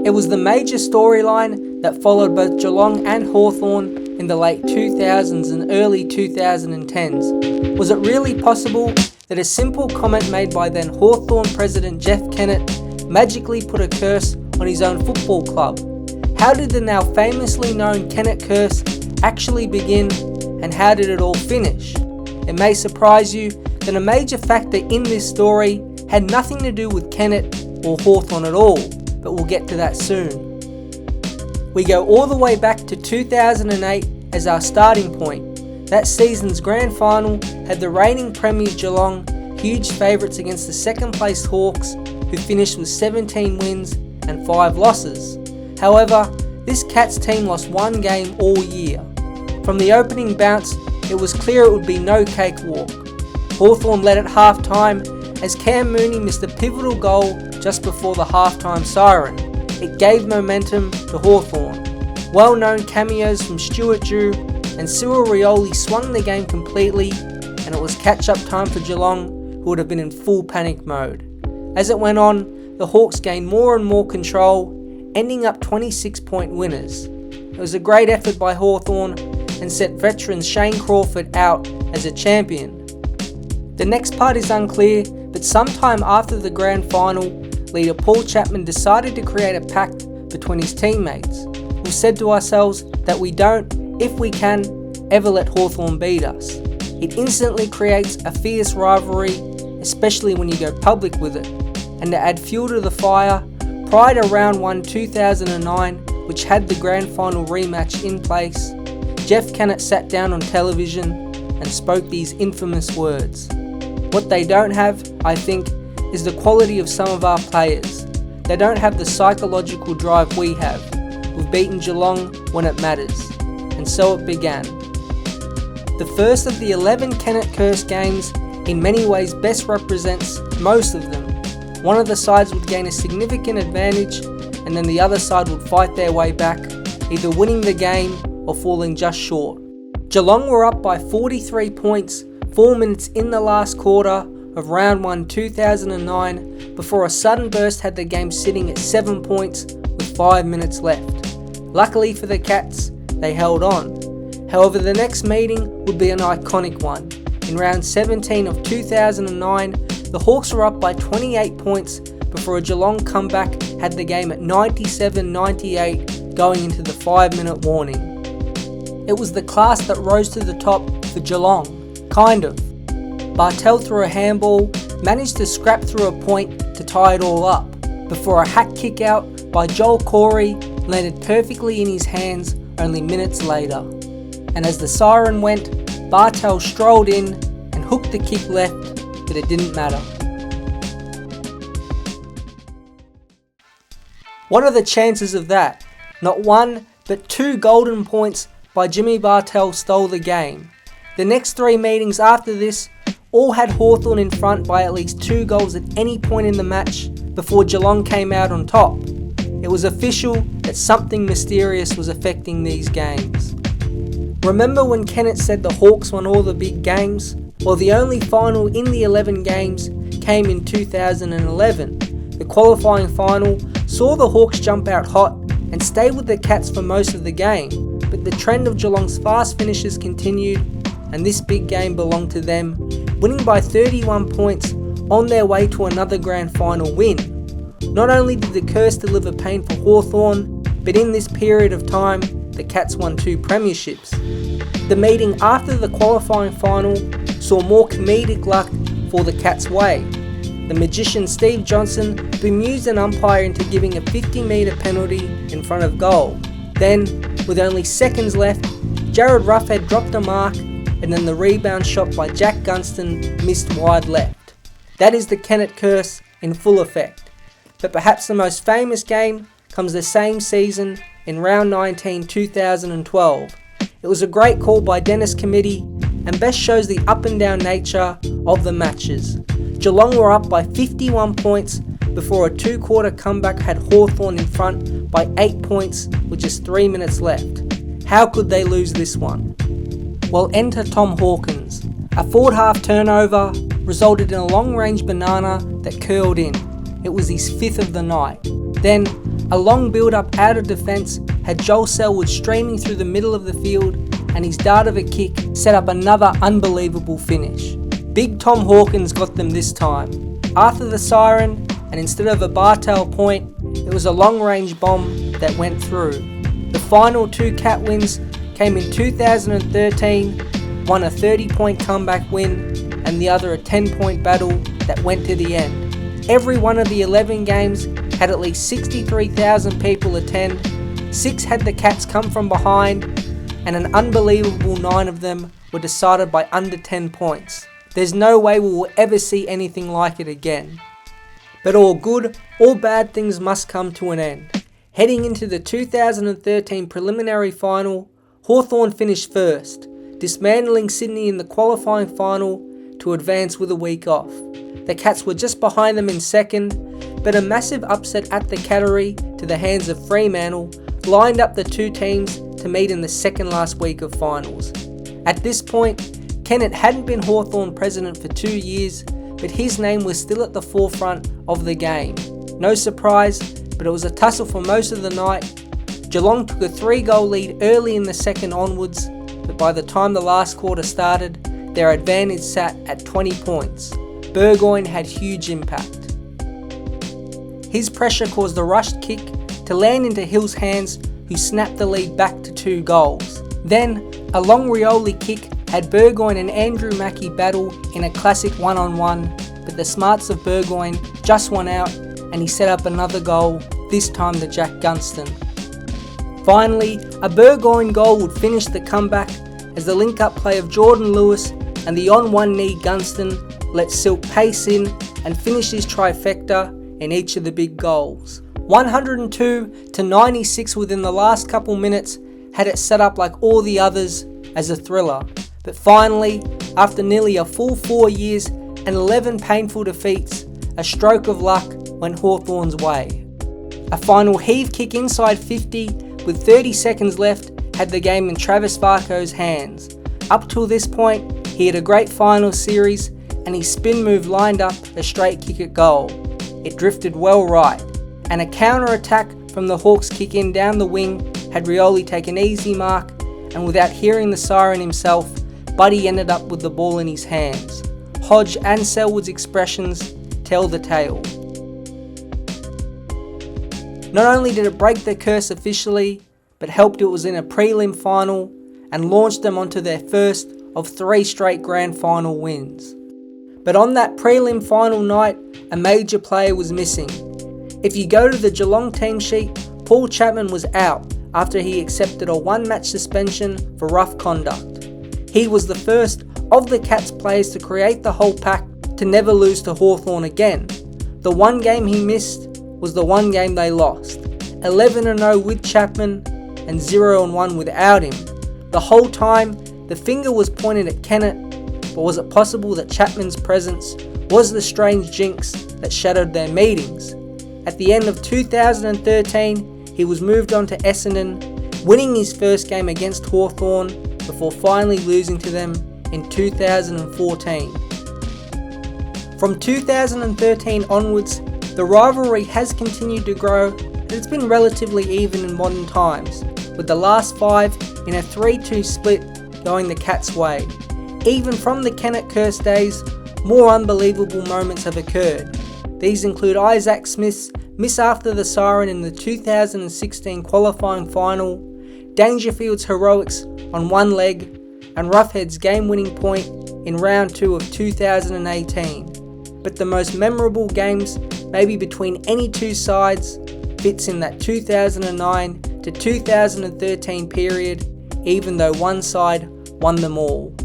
It was the major storyline that followed both Geelong and Hawthorn in the late 2000s and early 2010s. Was it really possible that a simple comment made by then Hawthorn president Jeff Kennett magically put a curse on his own football club? How did the now famously known Kennett curse actually begin, and how did it all finish? It may surprise you that a major factor in this story had nothing to do with Kennett or Hawthorn at all, but we'll get to that soon. We go all the way back to 2008 as our starting point. That season's grand final had the reigning premiers Geelong huge favourites against the second place Hawks, who finished with 17 wins and 5 losses. However, this Cats team lost one game all year. From the opening bounce, it was clear it would be no cakewalk. Hawthorn led at half-time as Cam Mooney missed a pivotal goal just before the half-time siren. It gave momentum to Hawthorn. Well-known cameos from Stuart Dew and Cyril Rioli swung the game completely, and it was catch-up time for Geelong, who would have been in full panic mode. As it went on, the Hawks gained more and more control, ending up 26-point winners. It was a great effort by Hawthorn and set veteran Shane Crawford out as a champion. The next part is unclear, but sometime after the grand final, leader Paul Chapman decided to create a pact between his teammates. We said to ourselves that we don't, if we can, ever let Hawthorn beat us. It instantly creates a fierce rivalry, especially when you go public with it. And to add fuel to the fire, prior to round 1 2009, which had the grand final rematch in place, Jeff Kennett sat down on television and spoke these infamous words. What they don't have, I think, is the quality of some of our players. They don't have the psychological drive we have. We've beaten Geelong when it matters. And so it began. The first of the 11 Kennett curse games in many ways best represents most of them. One of the sides would gain a significant advantage, and then the other side would fight their way back, either winning the game or falling just short. Geelong were up by 43 points 4 minutes in the last quarter of round 1 2009 before a sudden burst had the game sitting at 7 points with 5 minutes left. Luckily for the Cats, they held on. However, the next meeting would be an iconic one. In round 17 of 2009, the Hawks were up by 28 points before a Geelong comeback had the game at 97-98 going into the 5-minute warning. It was the class that rose to the top for Geelong, kind of. Bartel threw a handball, managed to scrap through a point to tie it all up, before a hack kick out by Joel Corey landed perfectly in his hands only minutes later. And as the siren went, Bartel strolled in and hooked the kick left, but it didn't matter. What are the chances of that? Not one, but 2 golden points by Jimmy Bartel stole the game. The next 3 meetings after this all had Hawthorn in front by at least 2 goals at any point in the match before Geelong came out on top. It was official that something mysterious was affecting these games. Remember when Kennett said the Hawks won all the big games? Well, the only final in the 11 games came in 2011. The qualifying final saw the Hawks jump out hot and stay with the Cats for most of the game, but the trend of Geelong's fast finishes continued, and this big game belonged to them, winning by 31 points on their way to another grand final win. Not only did the curse deliver pain for Hawthorn, but in this period of time, the Cats won 2 premierships. The meeting after the qualifying final saw more comedic luck for the Cats' way. The magician Steve Johnson bemused an umpire into giving a 50-metre penalty in front of goal. Then, with only seconds left, Jared Ruffhead dropped a mark, and then the rebound shot by Jack Gunston missed wide left. That is the Kennett curse in full effect. But perhaps the most famous game comes the same season in round 19 2012. It was a great call by Dennis Committee and best shows the up and down nature of the matches. Geelong were up by 51 points before a 2-quarter comeback had Hawthorn in front by 8 points with just 3 minutes left. How could they lose this one? Well, enter Tom Hawkins. A forward half turnover resulted in a long-range banana that curled in. It was his 5th of the night. Then, A long build-up out of defence had Joel Selwood streaming through the middle of the field, and his dart of a kick set up another unbelievable finish. Big Tom Hawkins got them this time. After the siren, and instead of a bar-tail point, it was a long-range bomb that went through. The final 2 Cat wins came in 2013, one a 30-point comeback win, and the other a 10-point battle that went to the end. Every one of the 11 games had at least 63,000 people attend, 6 had the Cats come from behind, and an unbelievable 9 of them were decided by under 10 points. There's no way we will ever see anything like it again. But all good, all bad things must come to an end. Heading into the 2013 preliminary final, Hawthorn finished first, dismantling Sydney in the qualifying final to advance with a week off. The Cats were just behind them in second, but a massive upset at the Cattery to the hands of Fremantle lined up the 2 teams to meet in the second last week of finals. At this point, Kennett hadn't been Hawthorn president for 2 years, but his name was still at the forefront of the game. No surprise, but it was a tussle for most of the night. Geelong took a 3-goal lead early in the second onwards, but by the time the last quarter started, their advantage sat at 20 points. Burgoyne had huge impact. His pressure caused a rushed kick to land into Hill's hands, who snapped the lead back to 2 goals. Then, a long Rioli kick had Burgoyne and Andrew Mackie battle in a classic 1-on-1, but the smarts of Burgoyne just won out and he set up another goal, this time to Jack Gunston. Finally, a Burgoyne goal would finish the comeback as the link-up play of Jordan Lewis and the on-one-knee Gunston let Silk pace in and finish his trifecta in each of the big goals. 102 to 96 within the last couple minutes had it set up like all the others as a thriller. But finally, after nearly a full 4 years and 11 painful defeats, a stroke of luck went Hawthorn's way. A final heave kick inside 50 with 30 seconds left had the game in Travis Varco's hands. Up till this point, he had a great final series and his spin move lined up a straight kick at goal. It drifted well right, and a counter-attack from the Hawks kick in down the wing had Rioli take an easy mark, and without hearing the siren himself, Buddy ended up with the ball in his hands. Hodge and Selwood's expressions tell the tale. Not only did it break their curse officially, but helped it was in a prelim final and launched them onto their first of 3 straight grand final wins. But on that prelim final night, a major player was missing. If you go to the Geelong team sheet, Paul Chapman was out after he accepted a 1-match suspension for rough conduct. He was the first of the Cats players to create the whole pack to never lose to Hawthorn again. The one game he missed was the one game they lost. 11-0 with Chapman and 0-1 without him. The whole time, the finger was pointed at Kennett, but was it possible that Chapman's presence was the strange jinx that shadowed their meetings? At the end of 2013, he was moved on to Essendon, winning his first game against Hawthorn before finally losing to them in 2014. From 2013 onwards, the rivalry has continued to grow and it's been relatively even in modern times, with the last 5 in a 3-2 split going the Cats' way. Even from the Kennett curse days, more unbelievable moments have occurred. These include Isaac Smith's miss after the siren in the 2016 qualifying final, Dangerfield's heroics on one leg, and Roughhead's game-winning point in round 2 of 2018. But the most memorable games, maybe between any two sides, fits in that 2009 to 2013 period, even though one side won them all.